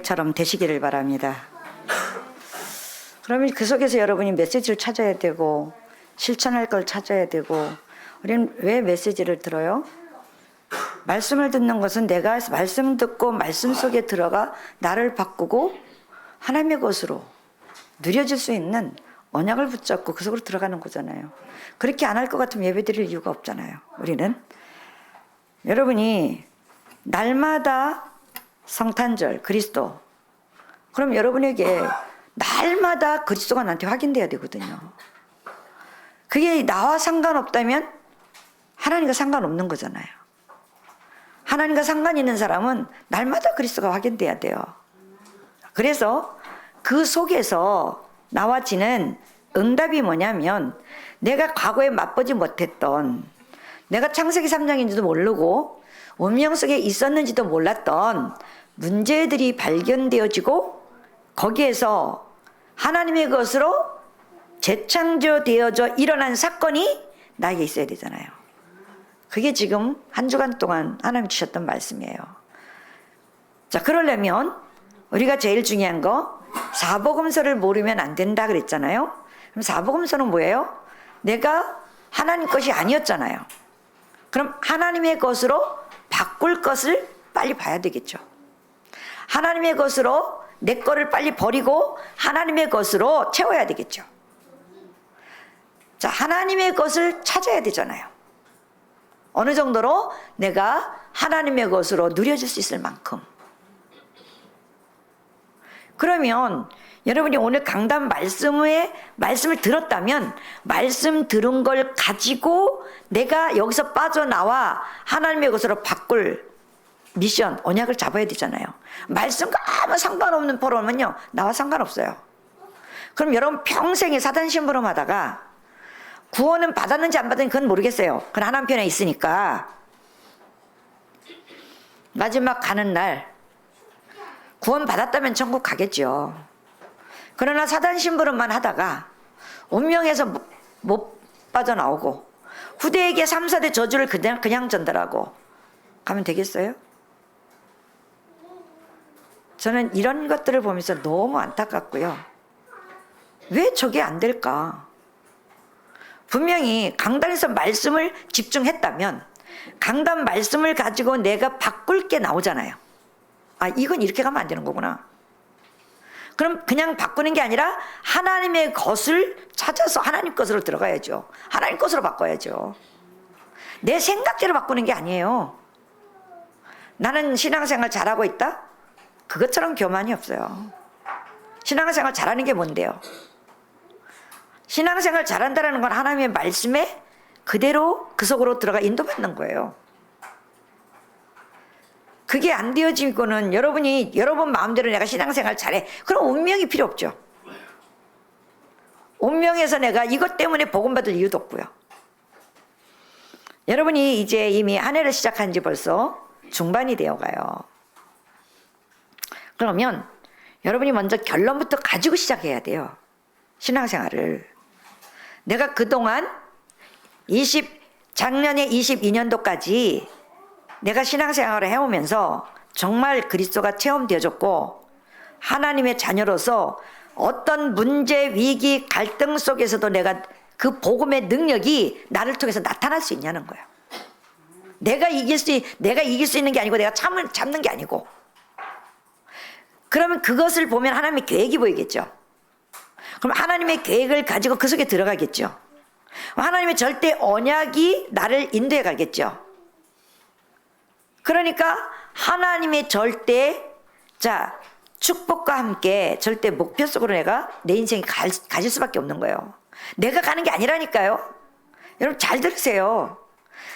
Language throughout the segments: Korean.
처럼 되시기를 바랍니다. 그러면 그 속에서 여러분이 메시지를 찾아야 되고 실천할 걸 찾아야 되고, 우리는 왜 메시지를 들어요? 말씀을 듣는 것은 내가 말씀 듣고 말씀 속에 들어가 나를 바꾸고 하나님의 것으로 누려질 수 있는 언약을 붙잡고 그 속으로 들어가는 거잖아요. 그렇게 안 할 것 같으면 예배 드릴 이유가 없잖아요. 우리는 여러분이 날마다 성탄절 그리스도, 그럼 여러분에게 날마다 그리스도가 나한테 확인돼야 되거든요. 그게 나와 상관없다면 하나님과 상관없는 거잖아요. 하나님과 상관 있는 사람은 날마다 그리스도가 확인돼야 돼요. 그래서 그 속에서 나와지는 응답이 뭐냐면, 내가 과거에 맛보지 못했던, 내가 창세기 3장인지도 모르고 운명 속에 있었는지도 몰랐던 문제들이 발견되어지고, 거기에서 하나님의 것으로 재창조되어져 일어난 사건이 나에게 있어야 되잖아요. 그게 지금 한 주간 동안 하나님 주셨던 말씀이에요. 자, 그러려면 우리가 제일 중요한 거, 사복음서를 모르면 안 된다 그랬잖아요. 그럼 사복음서는 뭐예요? 내가 하나님 것이 아니었잖아요. 그럼 하나님의 것으로 바꿀 것을 빨리 봐야 되겠죠. 하나님의 것으로 내 거를 빨리 버리고 하나님의 것으로 채워야 되겠죠. 자, 하나님의 것을 찾아야 되잖아요. 어느 정도로 내가 하나님의 것으로 누려질 수 있을 만큼. 그러면 여러분이 오늘 강단 말씀을 들었다면, 말씀 들은 걸 가지고 내가 여기서 빠져나와 하나님의 것으로 바꿀 미션, 언약을 잡아야 되잖아요. 말씀과 아무 상관없는 포럼은요, 나와 상관없어요. 그럼 여러분 평생에 사단 심부름 하다가 구원은 받았는지 안 받았는지 그건 모르겠어요. 그건 하나님 편에 있으니까. 마지막 가는 날 구원 받았다면 천국 가겠죠. 그러나 사단 심부름만 하다가 운명에서 못 빠져나오고 후대에게 3, 4대 저주를 그냥 전달하고 가면 되겠어요? 저는 이런 것들을 보면서 너무 안타깝고요. 왜 저게 안 될까? 분명히 강단에서 말씀을 집중했다면 강단 말씀을 가지고 내가 바꿀 게 나오잖아요. 아, 이건 이렇게 가면 안 되는 거구나. 그럼 그냥 바꾸는 게 아니라 하나님의 것을 찾아서 하나님 것으로 들어가야죠. 하나님 것으로 바꿔야죠. 내 생각대로 바꾸는 게 아니에요. 나는 신앙생활 잘하고 있다? 그것처럼 교만이 없어요. 신앙생활 잘하는 게 뭔데요? 신앙생활 잘한다는 건 하나님의 말씀에 그대로 그 속으로 들어가 인도받는 거예요. 그게 안 되어지고는 여러분이 여러분 마음대로 내가 신앙생활 잘해, 그럼 운명이 필요 없죠. 운명에서 내가 이것 때문에 복음받을 이유도 없고요. 여러분이 이제 이미 한 해를 시작한 지 벌써 중반이 되어가요. 그러면 여러분이 먼저 결론부터 가지고 시작해야 돼요. 신앙생활을. 내가 그동안 작년에 22년도까지 내가 신앙생활을 해오면서 정말 그리스도가 체험되어졌고, 하나님의 자녀로서 어떤 문제, 위기, 갈등 속에서도 내가 그 복음의 능력이 나를 통해서 나타날 수 있냐는 거예요. 내가 이길 수 있는 게 아니고 내가 잡는 게 아니고. 그러면 그것을 보면 하나님의 계획이 보이겠죠. 그럼 하나님의 계획을 가지고 그 속에 들어가겠죠. 하나님의 절대 언약이 나를 인도해 가겠죠. 그러니까 하나님의 절대, 자, 축복과 함께 절대 목표 속으로 내가 내 인생이 가질 수밖에 없는 거예요. 내가 가는 게 아니라니까요. 여러분 잘 들으세요.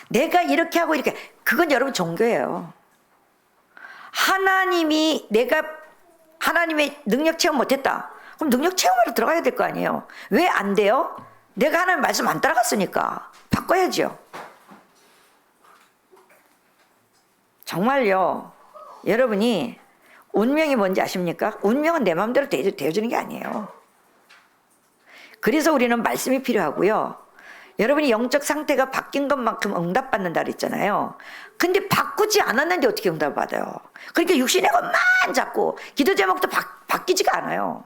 내가 이렇게 하고 이렇게, 그건 여러분 종교예요. 내가 하나님의 능력 체험 못했다. 그럼 능력 체험으로 들어가야 될 거 아니에요. 왜 안 돼요? 내가 하나님 말씀 안 따라갔으니까 바꿔야죠. 정말요, 여러분이 운명이 뭔지 아십니까? 운명은 내 마음대로 되어주는 게 아니에요. 그래서 우리는 말씀이 필요하고요. 여러분이 영적 상태가 바뀐 것만큼 응답받는다 그랬잖아요. 근데 바꾸지 않았는데 어떻게 응답을 받아요? 그러니까 육신의 것만 잡고 기도 제목도 바뀌지가 않아요.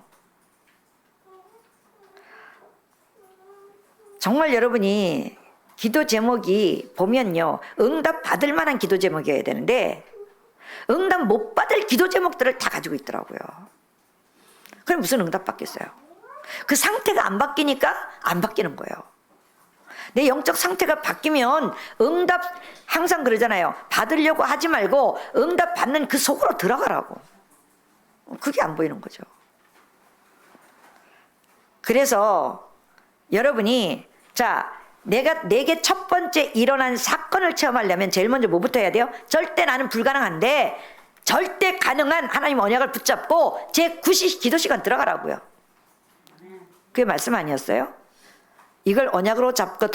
정말 여러분이 기도 제목이 보면요, 응답 받을 만한 기도 제목이어야 되는데 응답 못 받을 기도 제목들을 다 가지고 있더라고요. 그럼 무슨 응답 받겠어요? 그 상태가 안 바뀌니까 안 바뀌는 거예요. 내 영적 상태가 바뀌면 응답, 항상 그러잖아요. 받으려고 하지 말고 응답 받는 그 속으로 들어가라고. 그게 안 보이는 거죠. 그래서 여러분이 자, 내게 첫 번째 일어난 사건을 체험하려면 제일 먼저 뭐부터 해야 돼요? 절대 나는 불가능한데 절대 가능한 하나님 언약을 붙잡고 제 9시 기도 시간 들어가라고요. 그게 말씀 아니었어요? 이걸 언약으로 잡고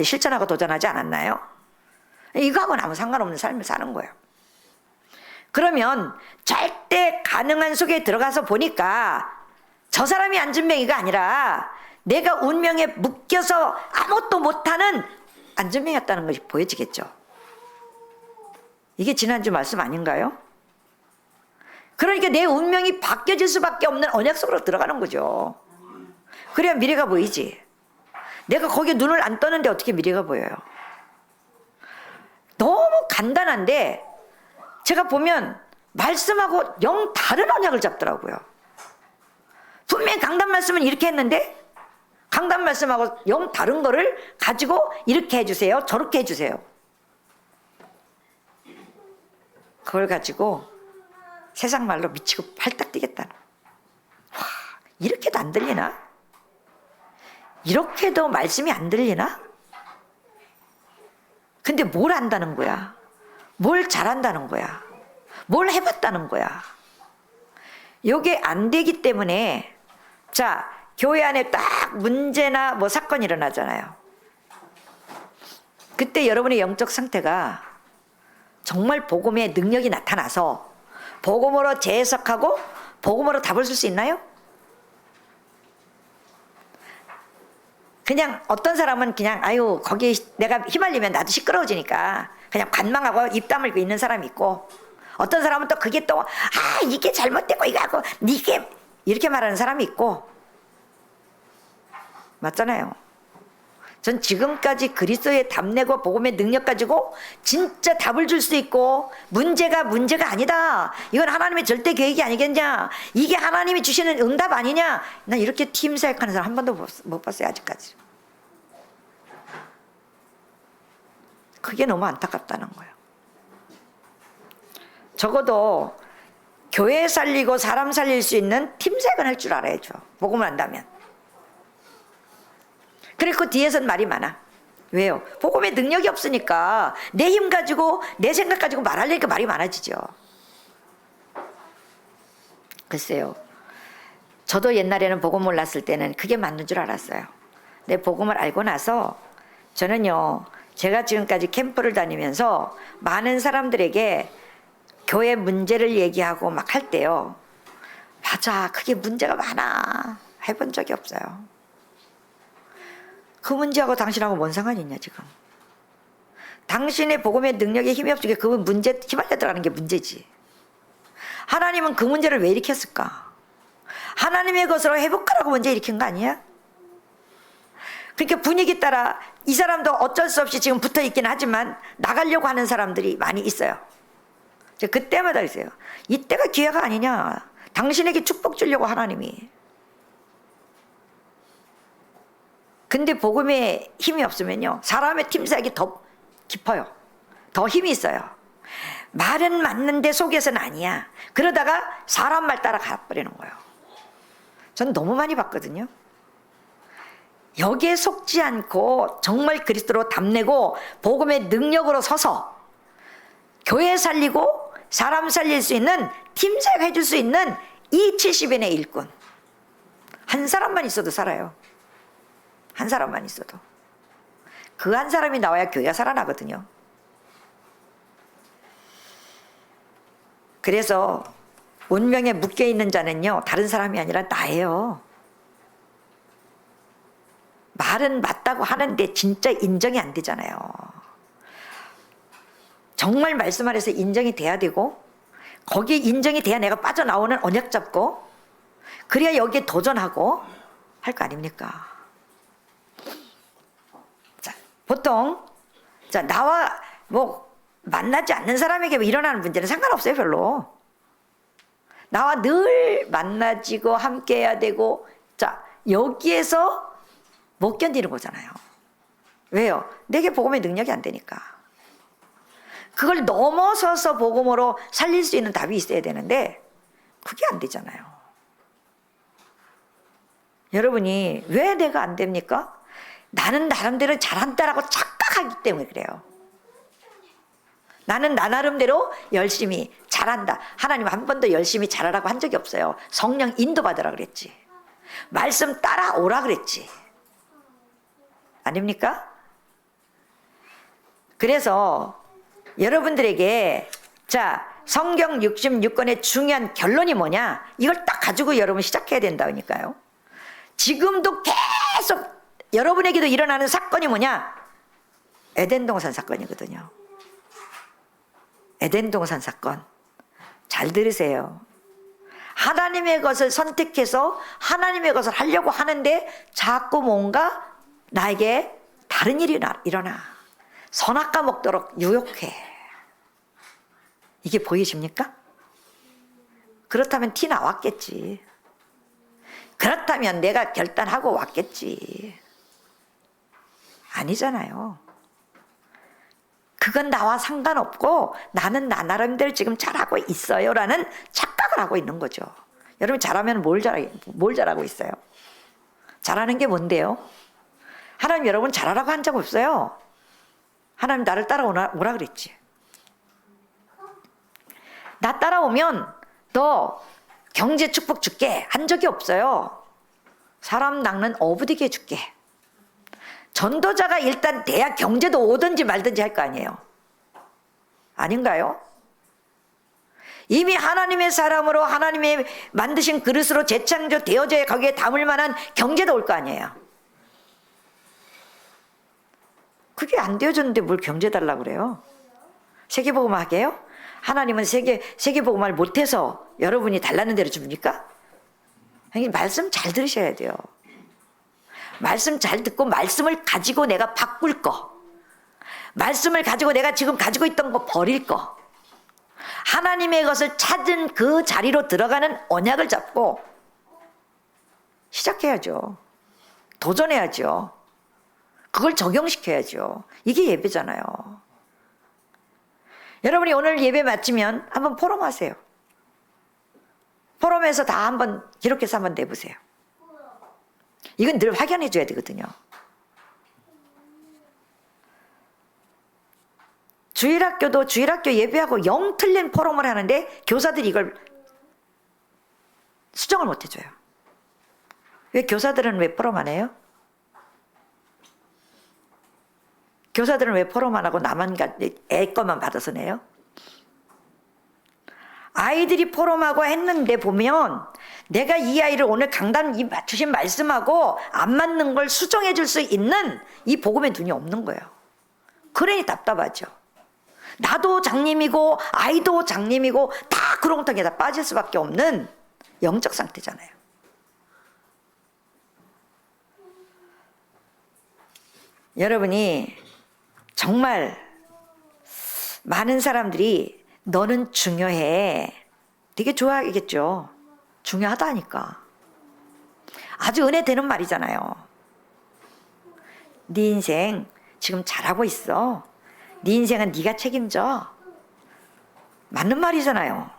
실천하고 도전하지 않았나요? 이거하고는 아무 상관없는 삶을 사는 거예요. 그러면 절대 가능한 속에 들어가서 보니까 저 사람이 안전뱅이가 아니라 내가 운명에 묶여서 아무것도 못하는 안전뱅이였다는 것이 보여지겠죠. 이게 지난주 말씀 아닌가요? 그러니까 내 운명이 바뀌어질 수밖에 없는 언약 속으로 들어가는 거죠. 그래야 미래가 보이지. 내가 거기에 눈을 안 떠는데 어떻게 미래가 보여요? 너무 간단한데 제가 보면 말씀하고 영 다른 언약을 잡더라고요. 분명히 강단 말씀은 이렇게 했는데 강단 말씀하고 영 다른 거를 가지고 이렇게 해주세요, 저렇게 해주세요. 그걸 가지고 세상 말로 미치고 팔딱 뛰겠다는. 와, 이렇게도 안 들리나? 이렇게도 말씀이 안 들리나? 근데 뭘 안다는 거야? 뭘 잘한다는 거야? 뭘 해봤다는 거야? 요게 안 되기 때문에 자, 교회 안에 딱 문제나 뭐 사건이 일어나잖아요. 그때 여러분의 영적 상태가 정말 복음의 능력이 나타나서 복음으로 재해석하고 복음으로 답을 줄 수 있나요? 그냥 어떤 사람은 그냥 아유 거기 내가 휘말리면 나도 시끄러워지니까 그냥 관망하고 입 다물고 있는 사람이 있고, 어떤 사람은 또 그게 또 이게 잘못됐고 이거 하고 이게 이렇게 말하는 사람이 있고. 맞잖아요. 전 지금까지 그리스도의 답내고 복음의 능력 가지고 진짜 답을 줄 수 있고 문제가 아니다. 이건 하나님의 절대 계획이 아니겠냐. 이게 하나님이 주시는 응답 아니냐. 난 이렇게 팀 사역하는 사람 한 번도 못 봤어요. 아직까지. 그게 너무 안타깝다는 거예요. 적어도 교회 살리고 사람 살릴 수 있는 팀 사역은 할 줄 알아야죠. 복음을 안다면. 그리고 그 뒤에선 말이 많아. 왜요? 복음의 능력이 없으니까 내 힘 가지고 내 생각 가지고 말하려니까 말이 많아지죠. 글쎄요. 저도 옛날에는 복음 몰랐을 때는 그게 맞는 줄 알았어요. 내 복음을 알고 나서 저는요, 제가 지금까지 캠프를 다니면서 많은 사람들에게 교회 문제를 얘기하고 막 할 때요, 맞아, 그게 문제가 많아 해본 적이 없어요. 그 문제하고 당신하고 뭔 상관이 있냐 지금. 당신의 복음의 능력에 힘이 없으니까 그 문제 휘말려 들어가는 게 문제지. 하나님은 그 문제를 왜 일으켰을까? 하나님의 것으로 회복하라고 문제 일으킨 거 아니야? 그러니까 분위기 따라 이 사람도 어쩔 수 없이 지금 붙어 있긴 하지만 나가려고 하는 사람들이 많이 있어요. 그때마다 있어요. 이때가 기회가 아니냐. 당신에게 축복 주려고 하나님이. 근데 복음에 힘이 없으면요, 사람의 팀사역이 더 깊어요. 더 힘이 있어요. 말은 맞는데 속에서는 아니야. 그러다가 사람 말 따라 가버리는 거예요. 전 너무 많이 봤거든요. 여기에 속지 않고 정말 그리스도로 답내고 복음의 능력으로 서서 교회 살리고 사람 살릴 수 있는, 팀사역 해줄 수 있는 이 70인의 일꾼 한 사람만 있어도 살아요. 한 사람만 있어도. 그 한 사람이 나와야 교회가 살아나거든요. 그래서 운명에 묶여있는 자는요, 다른 사람이 아니라 나예요. 말은 맞다고 하는데 진짜 인정이 안 되잖아요. 정말 말씀 안에서 인정이 돼야 되고 거기에 인정이 돼야 내가 빠져나오는 언약 잡고 그래야 여기에 도전하고 할 거 아닙니까? 자, 보통 자 나와 뭐 만나지 않는 사람에게 일어나는 문제는 상관없어요. 별로. 나와 늘 만나지고 함께 해야 되고 자 여기에서 못 견디는 거잖아요. 왜요? 내게 복음의 능력이 안 되니까. 그걸 넘어서서 복음으로 살릴 수 있는 답이 있어야 되는데 그게 안 되잖아요. 여러분이 왜 내가 안 됩니까? 나는 나름대로 잘한다라고 착각하기 때문에 그래요. 나는 나 나름대로 열심히 잘한다. 하나님 한 번도 열심히 잘하라고 한 적이 없어요. 성령 인도받으라 그랬지. 말씀 따라오라 그랬지. 아닙니까? 그래서 여러분들에게 자 성경 66권의 중요한 결론이 뭐냐? 이걸 딱 가지고 여러분 시작해야 된다니까요. 지금도 계속 여러분에게도 일어나는 사건이 뭐냐? 에덴 동산 사건이거든요. 에덴 동산 사건. 잘 들으세요. 하나님의 것을 선택해서 하나님의 것을 하려고 하는데 자꾸 뭔가 나에게 다른 일이 일어나. 선악과 먹도록 유혹해. 이게 보이십니까? 그렇다면 티 나왔겠지. 그렇다면 내가 결단하고 왔겠지. 아니잖아요. 그건 나와 상관없고 나는 나 나름대로 지금 잘하고 있어요 라는 착각을 하고 있는 거죠. 여러분 잘하면 뭘 잘하고 있어요? 잘하는 게 뭔데요? 하나님 여러분 잘하라고 한 적 없어요. 하나님 나를 따라오라 그랬지. 나 따라오면 너 경제 축복 줄게 한 적이 없어요. 사람 낚는 어부되게 해줄게. 전도자가 일단 돼야 경제도 오든지 말든지 할 거 아니에요. 아닌가요? 이미 하나님의 사람으로 하나님의 만드신 그릇으로 재창조 되어져야 거기에 담을 만한 경제도 올 거 아니에요. 그게 안 되어졌는데 뭘 경제 달라고 그래요? 세계복음 하게요? 하나님은 세계복음을 못해서 여러분이 달라는 대로 줍니까? 말씀 잘 들으셔야 돼요. 말씀 잘 듣고 말씀을 가지고 내가 바꿀 거, 말씀을 가지고 내가 지금 가지고 있던 거 버릴 거, 하나님의 것을 찾은 그 자리로 들어가는 언약을 잡고 시작해야죠. 도전해야죠. 그걸 적용시켜야죠. 이게 예배잖아요. 여러분이 오늘 예배 마치면 한번 포럼하세요. 포럼에서 다 한번 기록해서 한번 내보세요. 이건 늘 확인해 줘야 되거든요. 주일학교도 주일학교 예배하고 영 틀린 포럼을 하는데 교사들이 이걸 수정을 못 해줘요. 왜 교사들은 왜 포럼 안 해요? 교사들은 왜 포럼 안 하고 나만 애 것만 받아서 내요? 아이들이 포럼하고 했는데 보면 내가 이 아이를 오늘 강단 주신 말씀하고 안 맞는 걸 수정해 줄 수 있는 이 복음의 눈이 없는 거예요. 그러니 답답하죠. 나도 장님이고 아이도 장님이고 다 구렁텅이에 다 빠질 수밖에 없는 영적 상태잖아요. 여러분이 정말 많은 사람들이 너는 중요해. 되게 좋아하겠죠. 중요하다니까. 아주 은혜 되는 말이잖아요. 네 인생 지금 잘하고 있어. 네 인생은 네가 책임져. 맞는 말이잖아요.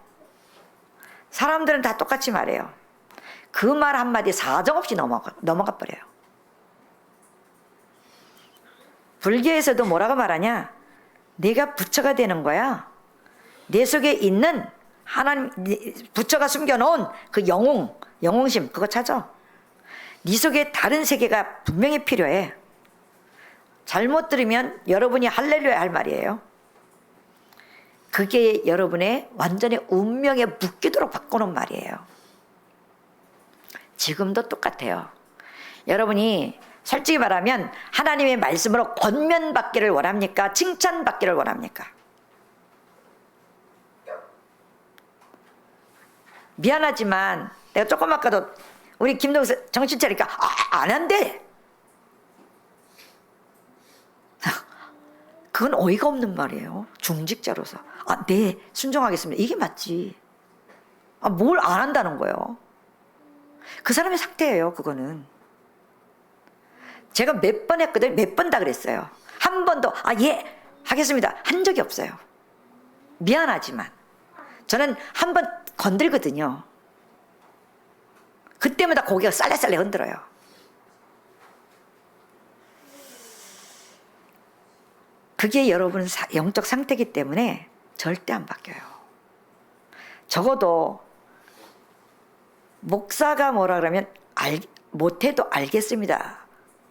사람들은 다 똑같이 말해요. 그 말 한마디 사정없이 넘어가 버려요. 불교에서도 뭐라고 말하냐? 내가 부처가 되는 거야. 내 속에 있는 하나님, 부처가 숨겨놓은 그 영웅심 그거 찾아. 네 속에 다른 세계가 분명히 필요해. 잘못 들으면 여러분이 할렐루야 할 말이에요. 그게 여러분의 완전히 운명에 묶이도록 바꾸는 말이에요. 지금도 똑같아요. 여러분이 솔직히 말하면 하나님의 말씀으로 권면받기를 원합니까? 칭찬받기를 원합니까? 미안하지만 내가 조금 아까도 우리 김동수 정신 차리니까 안 한대. 그건 어이가 없는 말이에요. 중직자로서. 네, 순종하겠습니다. 이게 맞지. 뭘 안 한다는 거예요. 그 사람의 상태예요, 그거는. 제가 몇 번 했거든요. 몇 번 다 그랬어요. 한 번도, 예, 하겠습니다. 한 적이 없어요. 미안하지만. 저는 한 번 건들거든요. 그때마다 고개가 쌀래쌀래 흔들어요. 그게 여러분 영적 상태이기 때문에 절대 안 바뀌어요. 적어도 목사가 뭐라 그러면 못해도 알겠습니다.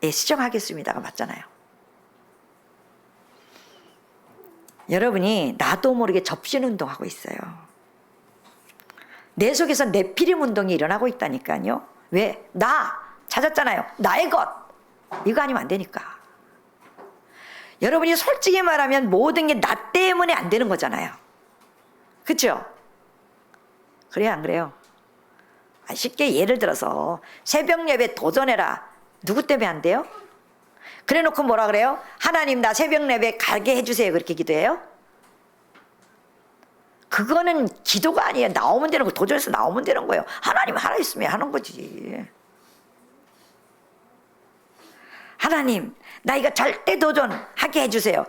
예, 시정하겠습니다가 맞잖아요. 여러분이 나도 모르게 접신운동하고 있어요. 내 속에서 내피림 운동이 일어나고 있다니까요. 왜? 나 찾았잖아요. 나의 것. 이거 아니면 안 되니까. 여러분이 솔직히 말하면 모든 게 나 때문에 안 되는 거잖아요. 그렇죠? 그래요, 안 그래요? 쉽게 예를 들어서 새벽 예배 도전해라. 누구 때문에 안 돼요? 그래 놓고 뭐라 그래요? 하나님 나 새벽 예배 가게 해주세요. 그렇게 기도해요? 그거는 기도가 아니에요. 나오면 되는 거, 도전해서 나오면 되는 거예요. 하나님 하나 있으면 하는 거지. 하나님 나 이거 절대 도전하게 해주세요.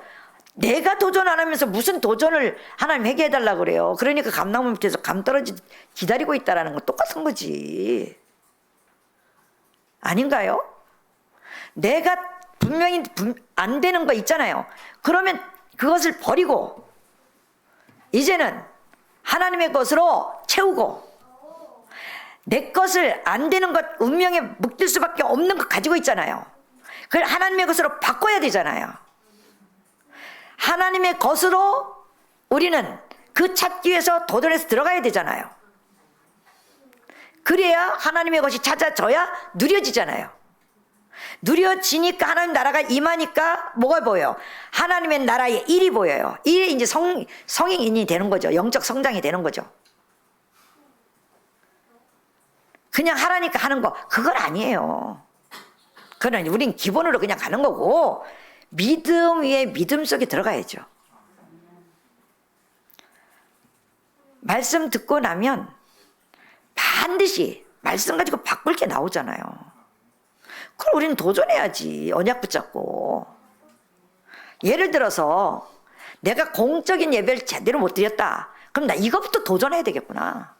내가 도전 안 하면서 무슨 도전을 하나님 하게 해달라고 그래요. 그러니까 감나무 밑에서 감 떨어지 기다리고 있다라는 건 똑같은 거지. 아닌가요? 내가 분명히 안 되는 거 있잖아요. 그러면 그것을 버리고 이제는 하나님의 것으로 채우고 내 것을 안 되는 것, 운명에 묶일 수밖에 없는 것 가지고 있잖아요. 그걸 하나님의 것으로 바꿔야 되잖아요. 하나님의 것으로 우리는 그 찾기 위해서 도전해서 들어가야 되잖아요. 그래야 하나님의 것이 찾아져야 누려지잖아요. 누려지니까 하나님 나라가 임하니까 뭐가 보여요? 하나님의 나라의 일이 보여요. 일이 이제 성인이 되는 거죠. 영적 성장이 되는 거죠. 그냥 하라니까 하는 거 그건 아니에요. 그건 우린 기본으로 그냥 가는 거고 믿음 위에 믿음 속에 들어가야죠. 말씀 듣고 나면 반드시 말씀 가지고 바꿀 게 나오잖아요. 그럼 우리는 도전해야지. 언약 붙잡고. 예를 들어서 내가 공적인 예배를 제대로 못 드렸다. 그럼 나 이거부터 도전해야 되겠구나.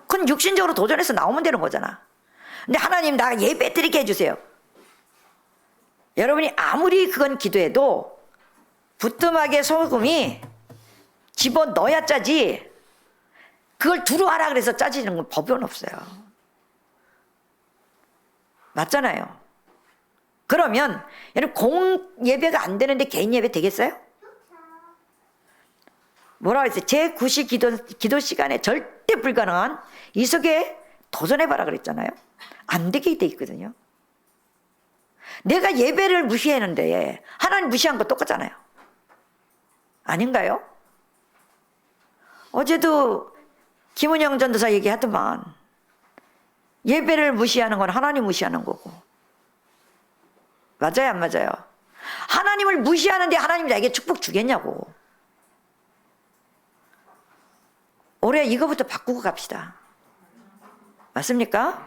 그건 육신적으로 도전해서 나오면 되는 거잖아. 근데 하나님 나 예배 드리게 해주세요. 여러분이 아무리 그건 기도해도 부뚜막에 소금이 집어넣어야 짜지 그걸 두루 하라 그래서 짜지는 건 법은 없어요. 맞잖아요. 그러면 여러분 공 예배가 안 되는데 개인 예배 되겠어요? 뭐라고 했어요? 제9시 기도 시간에 절대 불가능한 이 속에 도전해봐라 그랬잖아요. 안 되게 돼 있거든요. 내가 예배를 무시했는데 하나님 무시한 거 똑같잖아요. 아닌가요? 어제도 김은영 전도사 얘기하더만 예배를 무시하는 건 하나님 무시하는 거고. 맞아요, 안 맞아요? 하나님을 무시하는데 하나님 나에게 축복 주겠냐고. 올해 이거부터 바꾸고 갑시다. 맞습니까?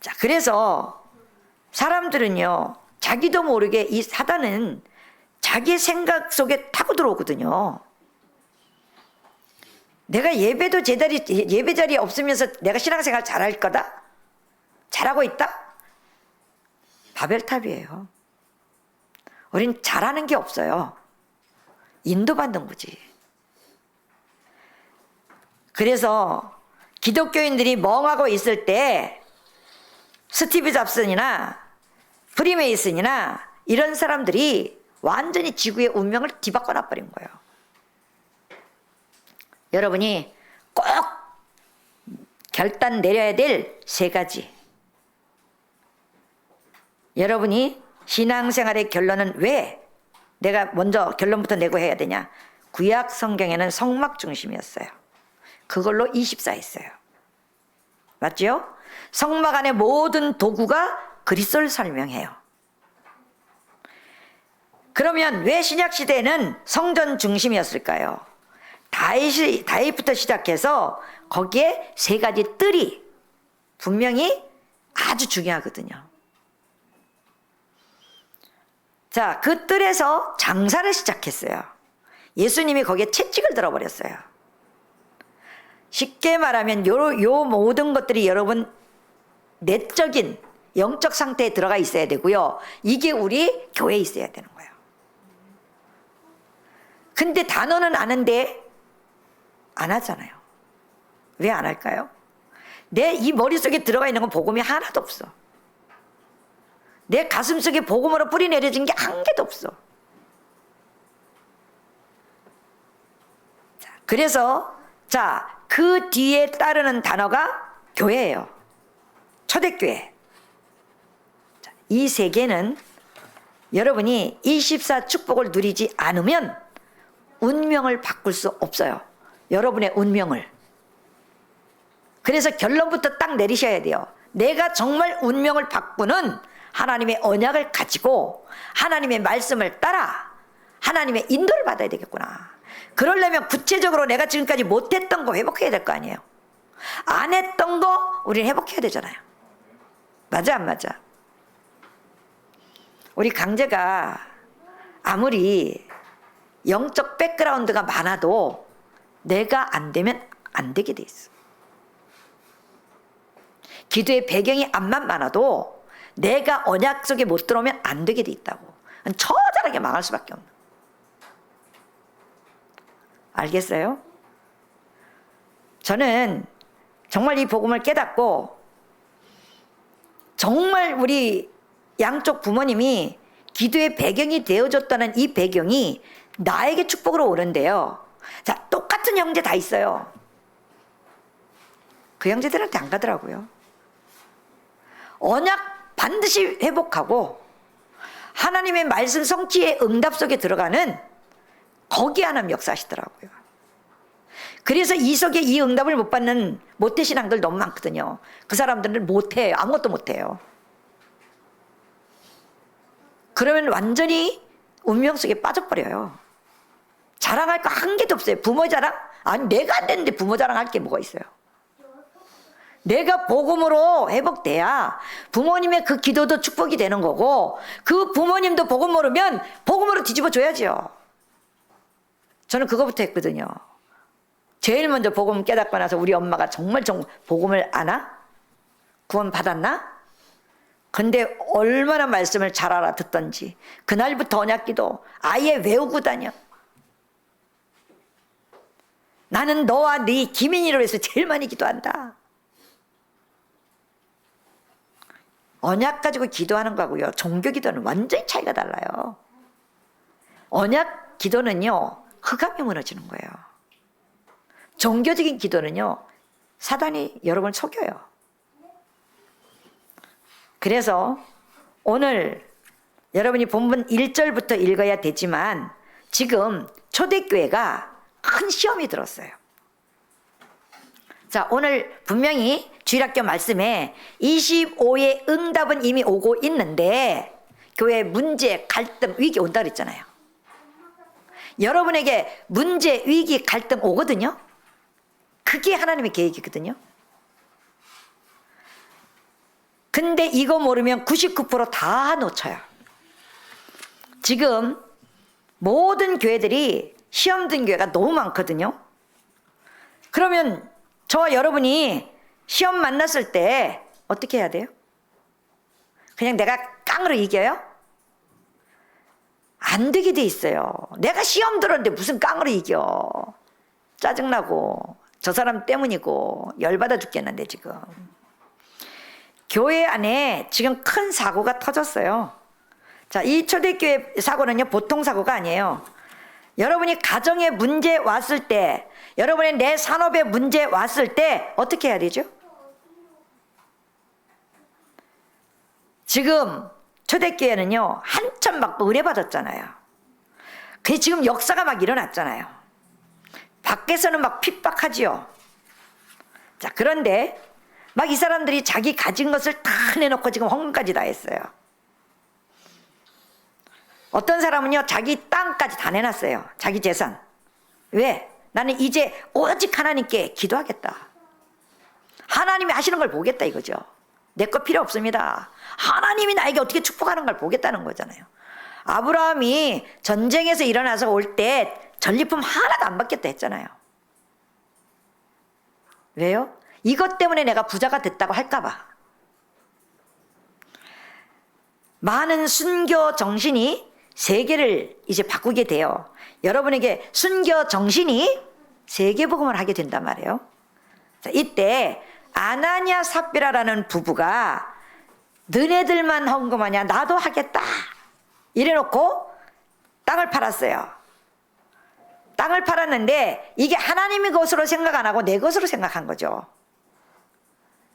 자, 그래서 사람들은요, 자기도 모르게 이 사단은 자기 생각 속에 타고 들어오거든요. 내가 예배 자리에 없으면서 내가 신앙생활 잘할 거다? 잘하고 있다? 바벨탑이에요. 우린 잘하는 게 없어요. 인도받는 거지. 그래서 기독교인들이 멍하고 있을 때 스티브 잡슨이나 프리메이슨이나 이런 사람들이 완전히 지구의 운명을 뒤바꿔 놔버린 거예요. 여러분이 꼭 결단 내려야 될 3가지. 여러분이 신앙생활의 결론은 왜 내가 먼저 결론부터 내고 해야 되냐? 구약 성경에는 성막 중심이었어요. 그걸로 24 했어요. 맞죠? 성막 안의 모든 도구가 그리스도를 설명해요. 그러면 왜 신약 시대에는 성전 중심이었을까요? 다윗부터 시작해서 거기에 세 가지 뜰이 분명히 아주 중요하거든요. 자, 그 뜰에서 장사를 시작했어요. 예수님이 거기에 채찍을 들어버렸어요. 쉽게 말하면 요 모든 것들이 여러분 내적인 영적 상태에 들어가 있어야 되고요. 이게 우리 교회에 있어야 되는 거예요. 근데 단어는 아는데 안 하잖아요. 왜 안 할까요? 내 이 머릿속에 들어가 있는 건 복음이 하나도 없어. 내 가슴속에 복음으로 뿌리 내려진 게 한 개도 없어. 자, 그래서 그 뒤에 따르는 단어가 교회예요. 초대교회. 자, 이 세 개는 여러분이 24 축복을 누리지 않으면 운명을 바꿀 수 없어요. 여러분의 운명을. 그래서 결론부터 딱 내리셔야 돼요. 내가 정말 운명을 바꾸는 하나님의 언약을 가지고 하나님의 말씀을 따라 하나님의 인도를 받아야 되겠구나. 그러려면 구체적으로 내가 지금까지 못했던 거 회복해야 될 거 아니에요. 안 했던 거 우리는 회복해야 되잖아요. 맞아 안 맞아? 우리 강제가 아무리 영적 백그라운드가 많아도 내가 안 되면 안 되게 돼 있어. 기도의 배경이 암만 많아도 내가 언약 속에 못 들어오면 안 되게 돼 있다고. 처절하게 망할 수밖에 없는. 알겠어요? 저는 정말 이 복음을 깨닫고 정말 우리 양쪽 부모님이 기도의 배경이 되어줬다는 이 배경이 나에게 축복으로 오는데요. 자, 똑같은 형제 다 있어요. 그 형제들한테 안 가더라고요. 언약 반드시 회복하고 하나님의 말씀 성취의 응답 속에 들어가는 거기 하나님 역사하시더라고요. 그래서 이석에 이 응답을 못 받는 모태신앙들 너무 많거든요. 그 사람들은 못해요. 아무것도 못해요. 그러면 완전히 운명 속에 빠져버려요. 자랑할 거 한 개도 없어요. 부모 자랑? 아니 내가 안 됐는데 부모 자랑할 게 뭐가 있어요. 내가 복음으로 회복돼야 부모님의 그 기도도 축복이 되는 거고 그 부모님도 복음 모르면 복음으로 뒤집어 줘야죠. 저는 그거부터 했거든요. 제일 먼저 복음 깨닫고 나서 우리 엄마가 정말 복음을 아나? 구원 받았나? 근데 얼마나 말씀을 잘 알아듣던지 그날부터 언약기도 아예 외우고 다녀. 나는 너와 네 기민이로 해서 제일 많이 기도한다. 언약 가지고 기도하는 거하고요 종교 기도는 완전히 차이가 달라요. 언약 기도는요 흑암이 무너지는 거예요. 종교적인 기도는요 사단이 여러분을 속여요. 그래서 오늘 여러분이 본문 1절부터 읽어야 되지만 지금 초대교회가 큰 시험이 들었어요. 자, 오늘 분명히 주일학교 말씀에 25의 응답은 이미 오고 있는데 교회 문제, 갈등, 위기 온다 그랬잖아요. 여러분에게 문제, 위기, 갈등 오거든요. 그게 하나님의 계획이거든요. 근데 이거 모르면 99%다 놓쳐요. 지금 모든 교회들이 시험 든 교회가 너무 많거든요. 그러면 저와 여러분이 시험 만났을 때 어떻게 해야 돼요? 그냥 내가 깡으로 이겨요? 안 되게 돼 있어요. 내가 시험 들었는데 무슨 깡으로 이겨. 짜증나고 저 사람 때문이고 열받아 죽겠는데 지금. 교회 안에 지금 큰 사고가 터졌어요. 자, 이 초대교회 사고는요 보통 사고가 아니에요. 여러분이 가정에 문제 왔을 때, 여러분의 내 산업에 문제 왔을 때 어떻게 해야 되죠? 지금 초대교회는요 한참 막 의뢰받았잖아요. 그게 지금 역사가 막 일어났잖아요. 밖에서는 막 핍박하지요. 자, 그런데 막 이 사람들이 자기 가진 것을 다 내놓고 지금 헌금까지 다 했어요. 어떤 사람은요 자기 땅까지 다 내놨어요. 자기 재산. 왜? 나는 이제 오직 하나님께 기도하겠다. 하나님이 하시는 걸 보겠다 이거죠. 내 거 필요 없습니다. 하나님이 나에게 어떻게 축복하는 걸 보겠다는 거잖아요. 아브라함이 전쟁에서 일어나서 올 때 전리품 하나도 안 받겠다 했잖아요. 왜요? 이것 때문에 내가 부자가 됐다고 할까봐. 많은 순교 정신이 세계를 이제 바꾸게 돼요. 여러분에게 순교 정신이 세계복음을 하게 된단 말이에요. 자, 이때 아나니아 삽비라라는 부부가 너네들만 헌금하냐 나도 하겠다 이래놓고 땅을 팔았어요. 땅을 팔았는데 이게 하나님의 것으로 생각 안 하고 내 것으로 생각한 거죠.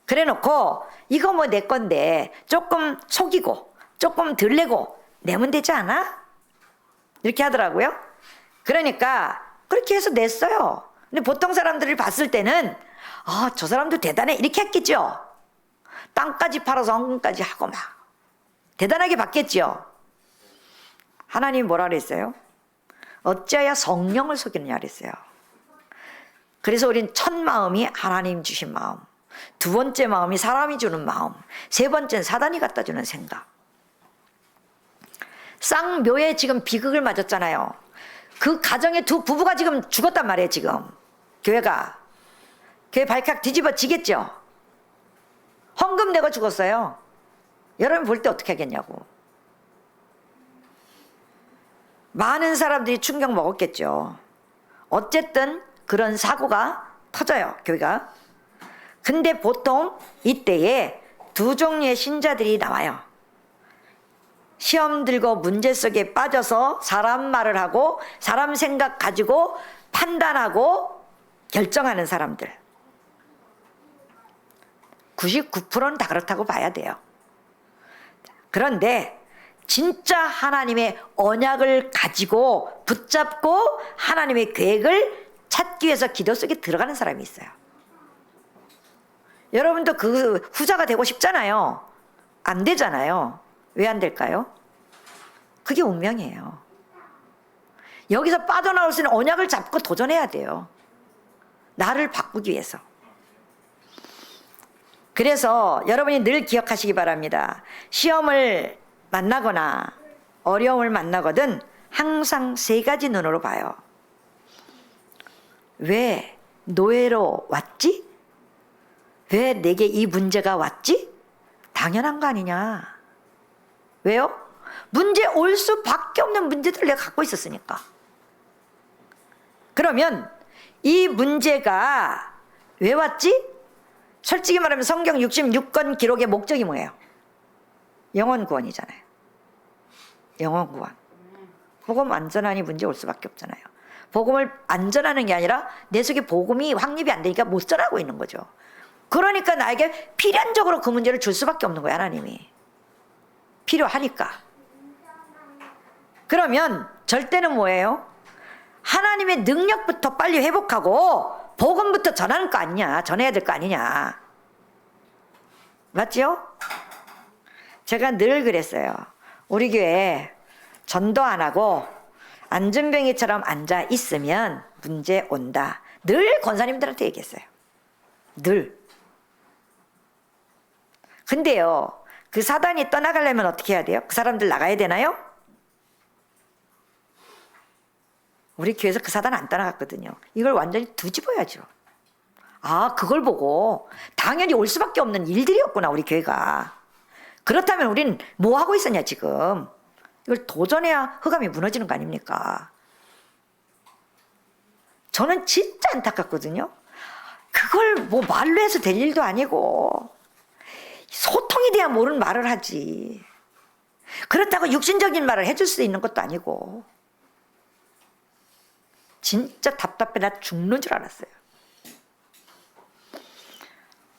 그래놓고 이거 뭐 내 건데 조금 속이고 조금 덜 내고 내면 되지 않아? 이렇게 하더라고요. 그러니까 그렇게 해서 냈어요. 근데 보통 사람들이 봤을 때는 저 사람도 대단해 이렇게 했겠죠. 땅까지 팔아서 헌금까지 하고 막 대단하게 받겠죠. 하나님이 뭐라 그랬어요? 어찌하여 성령을 속이느냐 그랬어요. 그래서 우린 첫 마음이 하나님 주신 마음, 두 번째 마음이 사람이 주는 마음, 세 번째는 사단이 갖다 주는 생각. 쌍묘에 지금 비극을 맞았잖아요. 그 가정의 두 부부가 지금 죽었단 말이에요. 지금 교회가 교회 발칵 뒤집어지겠죠. 헌금 내고 죽었어요. 여러분 볼 때 어떻게 하겠냐고. 많은 사람들이 충격 먹었겠죠. 어쨌든 그런 사고가 터져요, 교회가. 근데 보통 이때에 두 종류의 신자들이 나와요. 시험 들고 문제 속에 빠져서 사람 말을 하고 사람 생각 가지고 판단하고 결정하는 사람들. 99%는 다 그렇다고 봐야 돼요. 그런데 진짜 하나님의 언약을 가지고 붙잡고 하나님의 계획을 찾기 위해서 기도 속에 들어가는 사람이 있어요. 여러분도 그 후자가 되고 싶잖아요. 안 되잖아요. 왜 안 될까요? 그게 운명이에요. 여기서 빠져나올 수 있는 언약을 잡고 도전해야 돼요. 나를 바꾸기 위해서. 그래서 여러분이 늘 기억하시기 바랍니다. 시험을 만나거나 어려움을 만나거든 항상 세 가지 눈으로 봐요. 왜 노예로 왔지? 왜 내게 이 문제가 왔지? 당연한 거 아니냐? 왜요? 문제 올 수밖에 없는 문제들을 내가 갖고 있었으니까. 그러면 이 문제가 왜 왔지? 솔직히 말하면 성경 66권 기록의 목적이 뭐예요? 영혼 구원이잖아요. 영혼 구원. 복음 안전하니 문제 올 수밖에 없잖아요. 복음을 안전하는 게 아니라 내 속에 복음이 확립이 안 되니까 못 전하고 있는 거죠. 그러니까 나에게 필연적으로 그 문제를 줄 수밖에 없는 거예요. 하나님이. 필요하니까. 그러면 절대는 뭐예요? 하나님의 능력부터 빨리 회복하고 복음부터 전하는 거 아니냐, 전해야 될 거 아니냐. 맞죠? 제가 늘 그랬어요. 우리 교회 전도 안 하고 안전뱅이처럼 앉아 있으면 문제 온다. 늘 권사님들한테 얘기했어요. 늘. 근데요, 그 사단이 떠나가려면 어떻게 해야 돼요? 그 사람들 나가야 되나요? 우리 교회에서 그 사단 안 떠나갔거든요. 이걸 완전히 뒤집어야죠. 아, 그걸 보고 당연히 올 수밖에 없는 일들이었구나, 우리 교회가. 그렇다면 우린 뭐 하고 있었냐, 지금. 이걸 도전해야 흑암이 무너지는 거 아닙니까? 저는 진짜 안타깝거든요. 그걸 뭐 말로 해서 될 일도 아니고 소통에 대한 모르는 말을 하지. 그렇다고 육신적인 말을 해줄 수 있는 것도 아니고. 진짜 답답해. 나 죽는 줄 알았어요.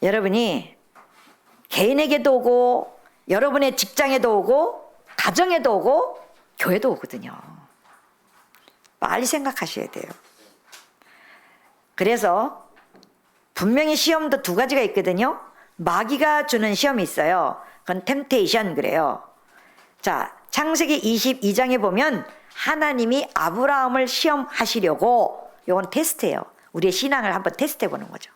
여러분이 개인에게도 오고 여러분의 직장에도 오고 가정에도 오고 교회도 오거든요. 빨리 생각하셔야 돼요. 그래서 분명히 시험도 두 가지가 있거든요. 마귀가 주는 시험이 있어요. 그건 템테이션 그래요. 자, 창세기 22장에 보면 하나님이 아브라함을 시험하시려고, 이건 테스트예요. 우리의 신앙을 한번 테스트해 보는 거죠.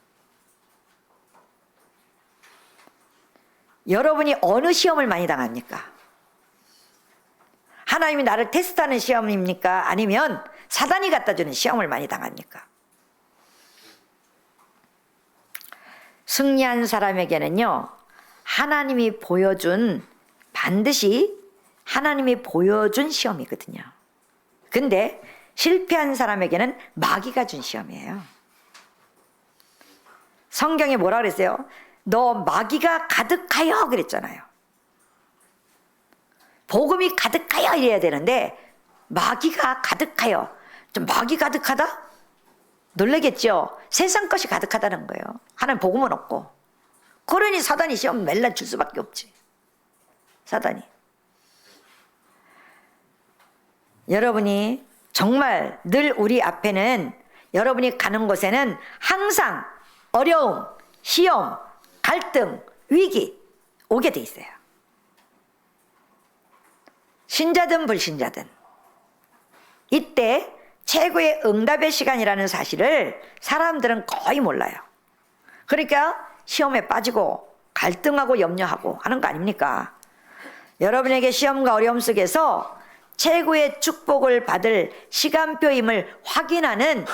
여러분이 어느 시험을 많이 당합니까? 하나님이 나를 테스트하는 시험입니까? 아니면 사단이 갖다 주는 시험을 많이 당합니까? 승리한 사람에게는요, 반드시 하나님이 보여준 시험이거든요. 근데 실패한 사람에게는 마귀가 준 시험이에요. 성경에 뭐라 그랬어요? 너 마귀가 가득하여 그랬잖아요. 복음이 가득하여 이래야 되는데 마귀가 가득하여. 좀 마귀 가득하다? 놀라겠죠? 세상 것이 가득하다는 거예요. 하나님 복음은 없고. 그러니 사단이 시험 맨날 줄 수밖에 없지. 사단이. 여러분이 정말 늘 우리 앞에는, 여러분이 가는 곳에는 항상 어려움, 시험, 갈등, 위기 오게 돼 있어요. 신자든 불신자든. 이때 최고의 응답의 시간이라는 사실을 사람들은 거의 몰라요. 그러니까 시험에 빠지고 갈등하고 염려하고 하는 거 아닙니까? 여러분에게 시험과 어려움 속에서 최고의 축복을 받을 시간표임을 확인하는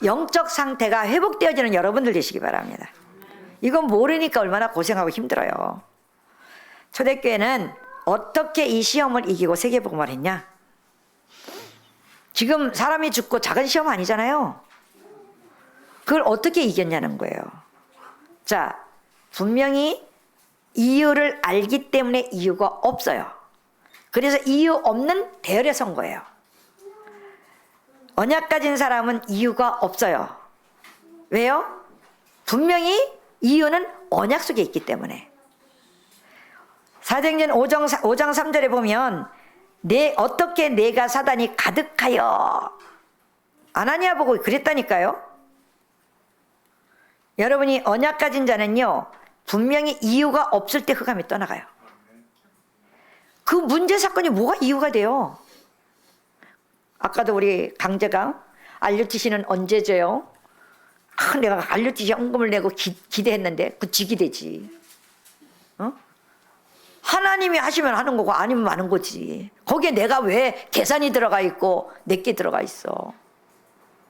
영적 상태가 회복되어지는 여러분들 되시기 바랍니다. 이건 모르니까 얼마나 고생하고 힘들어요. 초대교회는 어떻게 이 시험을 이기고 세계복음을 했냐? 지금 사람이 죽고 작은 시험 아니잖아요. 그걸 어떻게 이겼냐는 거예요. 자, 분명히 이유를 알기 때문에 이유가 없어요. 그래서 이유 없는 대열에 선 거예요. 언약 가진 사람은 이유가 없어요. 왜요? 분명히 이유는 언약 속에 있기 때문에. 사도행전 5장 3절에 보면 어떻게 내가 사단이 가득하여, 아나니아 보고 그랬다니까요. 여러분이 언약 가진 자는요, 분명히 이유가 없을 때 흑암이 떠나가요. 그 문제 사건이 뭐가 이유가 돼요? 아까도 우리 강재강 RUTC는 언제 줘요? 내가 RUTC 헌금을 내고 기대했는데 그 지기되지. 하나님이 하시면 하는 거고 아니면 마는 거지. 거기에 내가 왜 계산이 들어가 있고 내게 들어가 있어.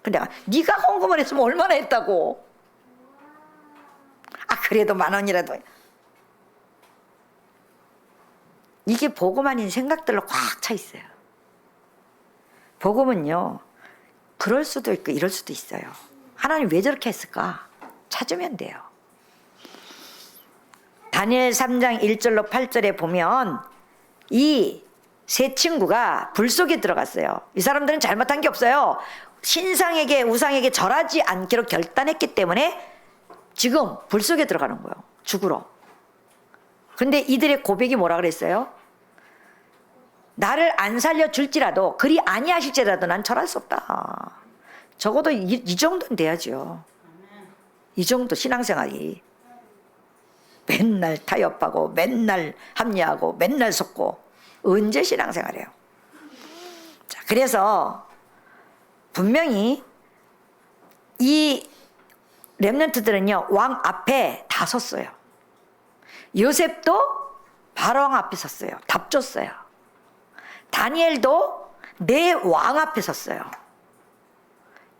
근데 네가 헌금을 했으면 얼마나 했다고. 그래도 10,000원이라도. 이게 복음 아닌 생각들로 꽉 차 있어요. 복음은요, 그럴 수도 있고 이럴 수도 있어요. 하나님 왜 저렇게 했을까? 찾으면 돼요. 다니엘 3장 1절로 8절에 보면 이 세 친구가 불 속에 들어갔어요. 이 사람들은 잘못한 게 없어요. 신상에게 우상에게 절하지 않기로 결단했기 때문에 지금 불 속에 들어가는 거예요. 죽으러. 근데 이들의 고백이 뭐라 그랬어요? 나를 안 살려줄지라도, 그리 아니하실지라도 난 절할 수 없다. 적어도 이 정도는 돼야죠. 이 정도 신앙생활이. 맨날 타협하고 맨날 합리하고 맨날 속고 언제 신앙생활이에요? 자, 그래서 분명히 이 렘넌트들은요, 왕 앞에 다 섰어요. 요셉도 바로왕 앞에 섰어요. 답 줬어요. 다니엘도 내 왕 앞에 섰어요.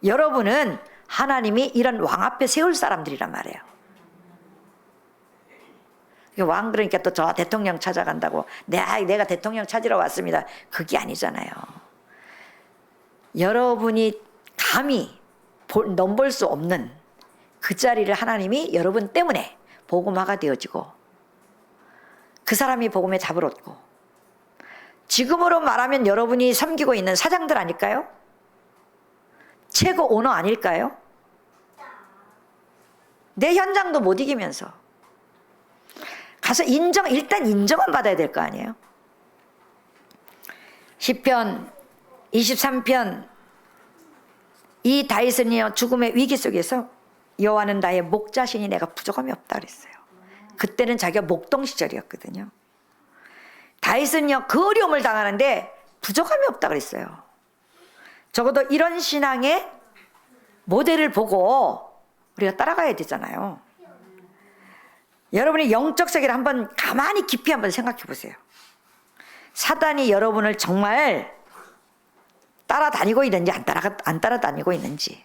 여러분은 하나님이 이런 왕 앞에 세울 사람들이란 말이에요. 왕 그러니까 또 저 대통령 찾아간다고 내가 대통령 찾으러 왔습니다. 그게 아니잖아요. 여러분이 감히 넘볼 수 없는 그 자리를 하나님이 여러분 때문에 복음화가 되어지고 그 사람이 복음의 답을 얻고, 지금으로 말하면 여러분이 섬기고 있는 사장들 아닐까요? 최고 오너 아닐까요? 내 현장도 못 이기면서 가서 일단 인정은 받아야 될 거 아니에요? 시편 23편 이 다윗은요 죽음의 위기 속에서 여호와는 나의 목자시니 내가 부족함이 없다 그랬어요. 그때는 자기가 목동 시절이었거든요. 다윗은요 그 어려움을 당하는데 부족함이 없다 그랬어요. 적어도 이런 신앙의 모델을 보고 우리가 따라가야 되잖아요. 여러분이 영적 세계를 한번 가만히 깊이 한번 생각해 보세요. 사단이 여러분을 정말 따라다니고 있는지 안 따라다니고 있는지,